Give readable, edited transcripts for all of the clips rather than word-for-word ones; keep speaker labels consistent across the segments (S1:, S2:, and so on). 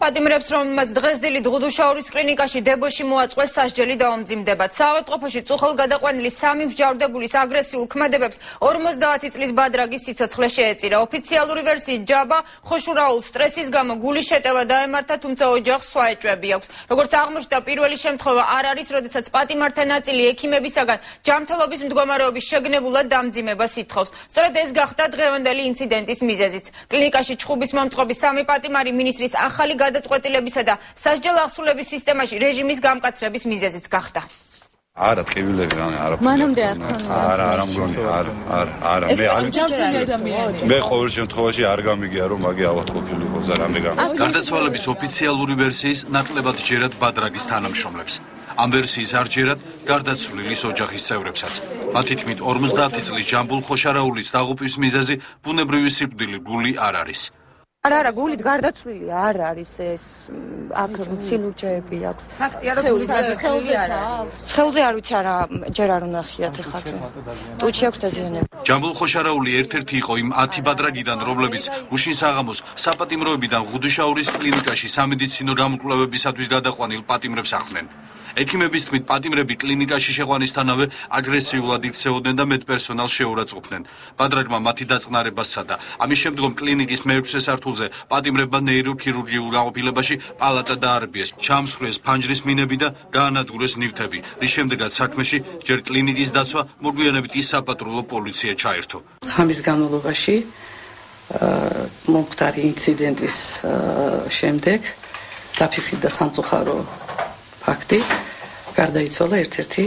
S1: პატიმრებს, რომელმაც დღესდღეობით ღუდუშაურის კლინიკაში დებოში მოაწყვეს, სასჯელი დაუმძიმდებათ. საავადმყოფოში წუხელ გადაყვანილი 3 მსჯავრდებულის აგრესიულ ქმედებებს 50 წლის ბადრაგის სიცოცხლე შეეწირა. ოფიციალური ვერსიით ჯაბა ხოშურაულ სტრესის გამო გულის შეტევა დაემართა, თუმცა ოჯახს სხვა ეჭვები აქვს. როგორც აღმოჩნდა, პირველი შემთხვევა არ არის, როდესაც პატიმართა ნაწილი ექიმებისაგან ჯანმრთელობის მდგომარეობის შეგნებულად დამძიმებას ითხოვს. სწორედ ეს გახდა დღევანდელი ინციდენტის მიზეზიც. კლინიკაში ჩხუბის მომწყობი 3 პატიმარი მინისტრის ახალი გადაწყვეტილებისა და სასჯელ აღსრულების სისტემაში რეჟიმის გამკაცრების მიზეზიც გახდა.
S2: არა, ტყივილები არა.
S3: მანამდე არ ქონია.
S2: არა, მგონი, არა. მე ყოველ შემთხვევაში არ გამიგია, რომ მაგი ავადმყოფილი იყო და რამე გამიგია.
S4: გარდაცვალების ოფიციალური ვერსიის ნაკლებად ჯერათ ბადრაგის თანამშრომლებს. ამ ვერსიის არ ჯერათ გარდაცვლილის ოჯახის წევრებსაც. მათი თქმით, 50 წლის ჯამბულ ხოშარაულის დაღუპვის მიზეზი ბუნებრივი სიკვდილი გული არ არის.
S5: არა, გულით გარდაცვლილი არ არის ეს, აქ მცილურჯეები აქვს.
S3: ფაქტია, რომ გულით გარდაცვლილი არ არის.
S5: სხეულზე არ ვიცი, არა, ჯერ არ უნახიათ ეხლა თუ. ტუჩი აქვს დაზიანებული.
S4: ჯამბულ ხოშარაული ერთ-ერთი იყო იმ 10 ბადრაგიდან, რომლებიც უშინსაღამოს საპატიმროებიდან ღუდუშაურის კლინიკაში სამედიცინო გამოკვლევებისათვის გადაყვანილ პატიმრებს ახდნენ. ექიმების თქმით, პატიმრები კლინიკაში შეყვანისთანავე აგრესიულად იქცეოდნენ და მედპერსონალს შეურაცხყოფდნენ. ბადრაგმა მათი დაწყნარება სცადა. ამის შემდგომ კლინიკის მე-6 სართულზე პატიმრებმა ნეიროქირურგიულ განყოფილებაში პალატა დაარბიეს, ჩამსხვრიეს ფანჯრის მინები და გაანადგურეს ნივთები, რის შემდეგაც საქმეში ჯერ კლინიკის დაცვა, მოგვიანებით კი საპატრულო პოლიცია ჩაერთო.
S6: ამის განმავლობაში მომხდარი ინციდენტის შემდეგ დაფიქსირდა სამწუხარო ფაქტი. გარდაიცვალა ერთ-ერთი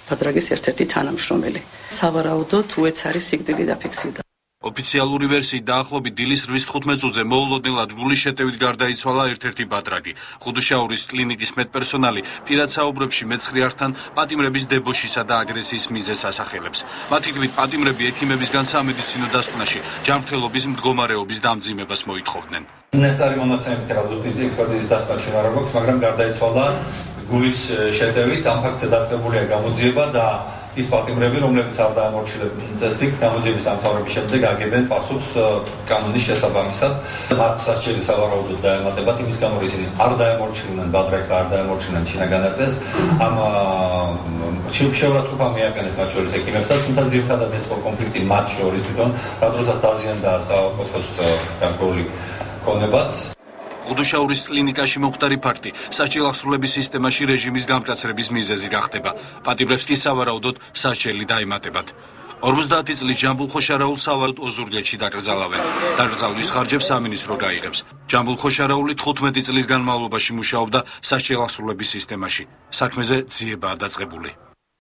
S6: ბადრაგის ერთ-ერთი თანამშრომელი. სავარაუდოდ უეც არის სიკვდილი დაფიქსირდა.
S4: ოფიციალური ვერსიით დაახლოებით დილის 8:15 წუთზე მოულოდნელად გულის შეტევით გარდაიცვალა ერთ-ერთი ბადრაგი. ღუდუშაურის კლინიკის მედპერსონალი პირად საუბრებში მეცხრიართან პატიმრების დებოშისა და აგრესიის მიზეზს ასახელებს. მათი თქმით, პატიმრები ექიმებისგან სამედიცინო დასკვნაში ჯანმრთელობის მდგომარეობის დამძიმებას მოითხოვდნენ.
S7: ნესტარი მონაცემებით რადიოთი ექსპერტიზის დასკვნა ჩვენ არ გვაქვს, მაგრამ გარდაიცვალა გულის შეტევით. ამ ფაქტზე დაწყებულია გამოძიება და ის პატიმრები, რომლებიც არ დაემორჩილებენ წესრიგს, გამოძიების დამთავრების შემდეგ აგებენ პასუხს კანონის შესაბამისად. მათ სასჯელი სავარაუდოდ დაემატებათ იმის გამო, რომ ისინი არ დაემორჩილებენ ბადრაგს და არ დაემორჩილებენ შინაგან წესს. ამ შეურაცხყოფა მიაყენეს მათ შორის ექიმებსაც, თუმცა ძირითადად ეს კონფლიქტი მათ შორის თვითონ რა დროსაც დაზიანდა საავადმყოფოს გარკვეული ქონებაც.
S4: ღუდუშაურის კლინიკაში მომხდარი ფაქტი სასჯელ აღსრულების სისტემაში რეჟიმის გამკაცრების მიზეზი გახდება. პატიმრებს კი სავარაუდოდ სასჯელი დაემატებათ. 50 წლის ჯამბულ ხოშარაულს სავარაუდოდ ოზურგეთში დაკრძალავენ. დაკრძალვის ხარჯებს სამინისტრო გაიღებს. ჯამბულ ხოშარაული 15 წლის განმავლობაში მუშაობდა სასჯელ აღსრულების სისტემაში. საქმეზე ძიებაა დაწყებული.